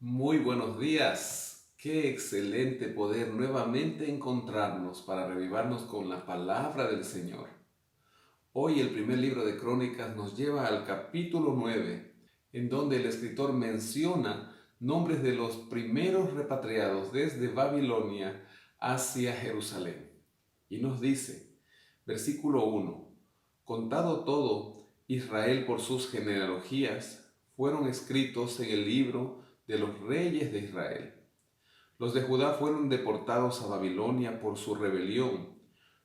Muy buenos días. Qué excelente poder nuevamente encontrarnos para revivarnos con la palabra del Señor. Hoy el primer libro de Crónicas nos lleva al capítulo 9, en donde el escritor menciona nombres de los primeros repatriados desde Babilonia hacia Jerusalén. Y nos dice, versículo 1, contado todo, Israel por sus genealogías, fueron escritos en el libro de los reyes de Israel. Los de Judá fueron deportados a Babilonia por su rebelión.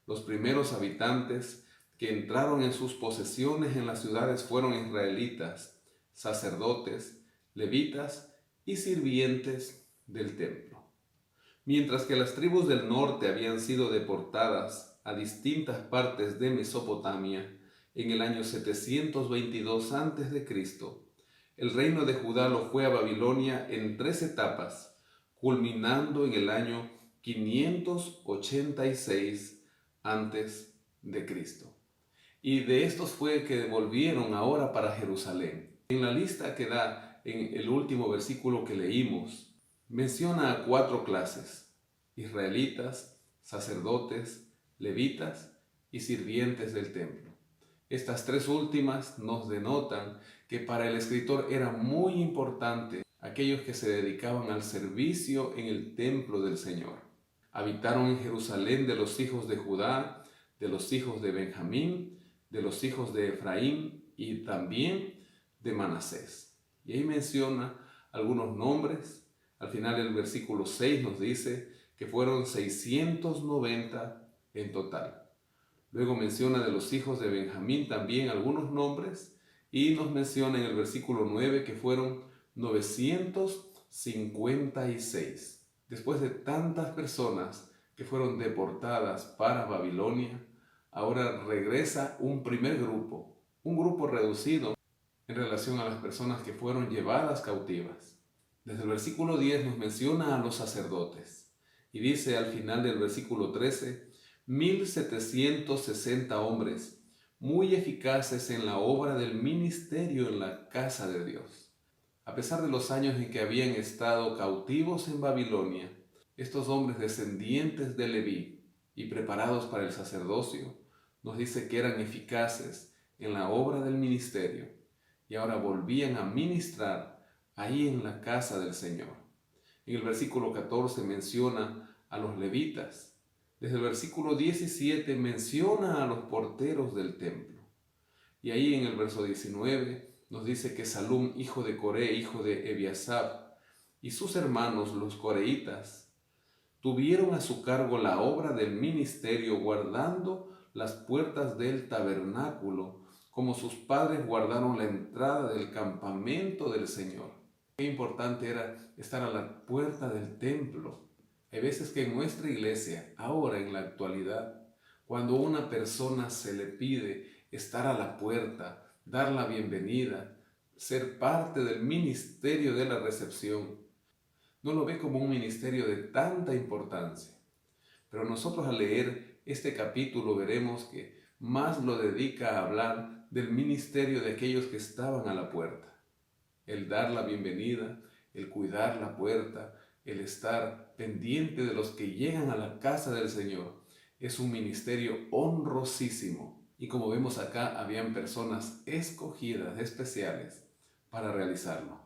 Los primeros habitantes que entraron en sus posesiones en las ciudades fueron israelitas, sacerdotes, levitas y sirvientes del templo. Mientras que las tribus del norte habían sido deportadas a distintas partes de Mesopotamia en el año 722 a.C., el reino de Judá lo fue a Babilonia en 3 etapas, culminando en el año 586 a.C. Y de estos fue que volvieron ahora para Jerusalén. En la lista que da en el último versículo que leímos, menciona a 4 clases: israelitas, sacerdotes, levitas y sirvientes del templo. Estas 3 últimas nos denotan que para el escritor era muy importante aquellos que se dedicaban al servicio en el templo del Señor. Habitaron en Jerusalén de los hijos de Judá, de los hijos de Benjamín, de los hijos de Efraín y también de Manasés. Y ahí menciona algunos nombres. Al final del versículo 6 nos dice que fueron 690 en total. Luego menciona de los hijos de Benjamín también algunos nombres y nos menciona en el versículo 9 que fueron 956. Después de tantas personas que fueron deportadas para Babilonia, ahora regresa un primer grupo, un grupo reducido en relación a las personas que fueron llevadas cautivas. Desde el versículo 10 nos menciona a los sacerdotes y dice al final del versículo 13, 1760 hombres, muy eficaces en la obra del ministerio en la casa de Dios. A pesar de los años en que habían estado cautivos en Babilonia, estos hombres descendientes de Leví y preparados para el sacerdocio, nos dice que eran eficaces en la obra del ministerio y ahora volvían a ministrar ahí en la casa del Señor. En el versículo 14 menciona a los levitas. Desde el versículo 17 menciona a los porteros del templo. Y ahí en el verso 19 nos dice que Salum, hijo de Coré, hijo de Ebiasab, y sus hermanos los coreitas, tuvieron a su cargo la obra del ministerio guardando las puertas del tabernáculo, como sus padres guardaron la entrada del campamento del Señor. Qué importante era estar a la puerta del templo. Hay veces que en nuestra iglesia, ahora en la actualidad, cuando a una persona se le pide estar a la puerta, dar la bienvenida, ser parte del ministerio de la recepción, no lo ve como un ministerio de tanta importancia. Pero nosotros al leer este capítulo veremos que más lo dedica a hablar del ministerio de aquellos que estaban a la puerta. El dar la bienvenida, el cuidar la puerta, el estar pendiente de los que llegan a la casa del Señor, es un ministerio honrosísimo. Y como vemos acá, habían personas escogidas, especiales, para realizarlo.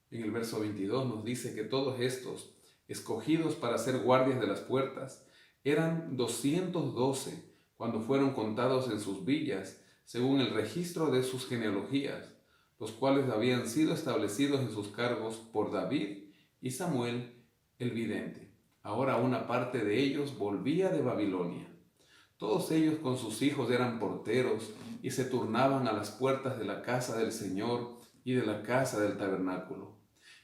En el verso 22 nos dice que todos estos, escogidos para ser guardias de las puertas, eran 212 cuando fueron contados en sus villas, según el registro de sus genealogías, los cuales habían sido establecidos en sus cargos por David y Samuel el vidente. Ahora una parte de ellos volvía de Babilonia. Todos ellos con sus hijos eran porteros y se turnaban a las puertas de la casa del Señor y de la casa del tabernáculo.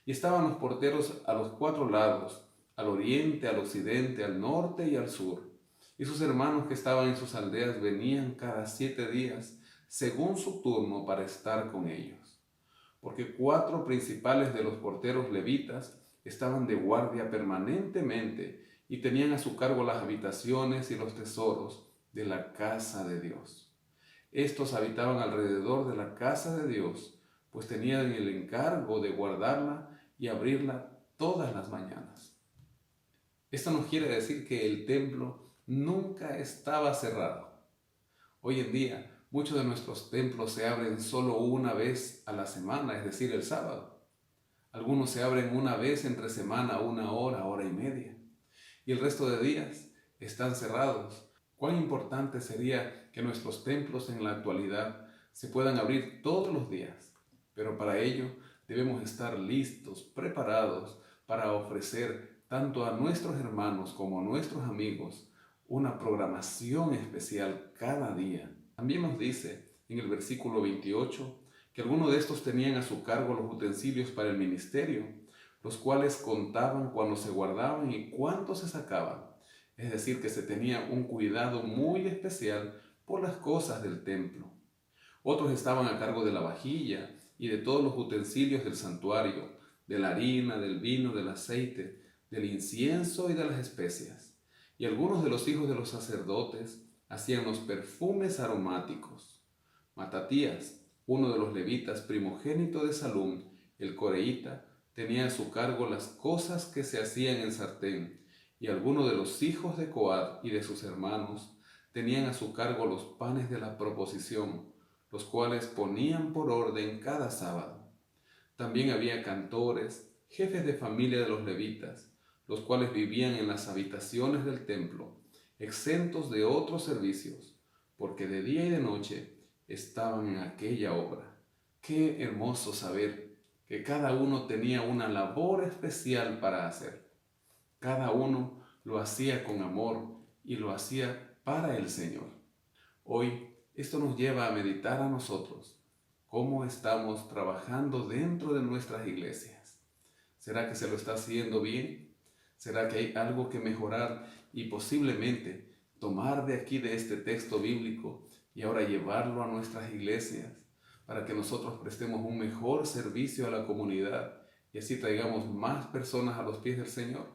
Y estaban los porteros a los 4 lados, al oriente, al occidente, al norte y al sur. Y sus hermanos que estaban en sus aldeas venían cada 7 días, según su turno, para estar con ellos. Porque 4 principales de los porteros levitas estaban de guardia permanentemente y tenían a su cargo las habitaciones y los tesoros de la casa de Dios. Estos habitaban alrededor de la casa de Dios, pues tenían el encargo de guardarla y abrirla todas las mañanas. Esto no quiere decir que el templo nunca estaba cerrado. Hoy en día, muchos de nuestros templos se abren solo una vez a la semana, es decir, el sábado. Algunos se abren una vez entre semana, 1 hora, hora y media. Y el resto de días están cerrados. ¿Cuán importante sería que nuestros templos en la actualidad se puedan abrir todos los días? Pero para ello debemos estar listos, preparados para ofrecer tanto a nuestros hermanos como a nuestros amigos una programación especial cada día. También nos dice en el versículo 28 que algunos de estos tenían a su cargo los utensilios para el ministerio, los cuales contaban cuando se guardaban y cuánto se sacaban. Es decir, que se tenía un cuidado muy especial por las cosas del templo. Otros estaban a cargo de la vajilla y de todos los utensilios del santuario, de la harina, del vino, del aceite, del incienso y de las especias. Y algunos de los hijos de los sacerdotes hacían los perfumes aromáticos. Matatías, uno de los levitas, primogénito de Salum, el coreíta, tenía a su cargo las cosas que se hacían en sartén, y algunos de los hijos de Coat y de sus hermanos tenían a su cargo los panes de la proposición, los cuales ponían por orden cada sábado. También había cantores, jefes de familia de los levitas, los cuales vivían en las habitaciones del templo, exentos de otros servicios, porque de día y de noche estaban en aquella obra. Qué hermoso saber que cada uno tenía una labor especial para hacer. Cada uno lo hacía con amor y lo hacía para el Señor. Hoy esto nos lleva a meditar a nosotros cómo estamos trabajando dentro de nuestras iglesias. ¿Será que se lo está haciendo bien? ¿Será que hay algo que mejorar y posiblemente tomar de aquí de este texto bíblico y ahora llevarlo a nuestras iglesias para que nosotros prestemos un mejor servicio a la comunidad y así traigamos más personas a los pies del Señor?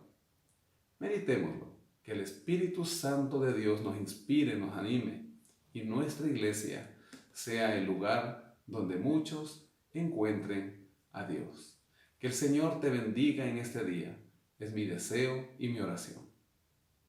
Meditémoslo, que el Espíritu Santo de Dios nos inspire, nos anime y nuestra iglesia sea el lugar donde muchos encuentren a Dios. Que el Señor te bendiga en este día. Es mi deseo y mi oración.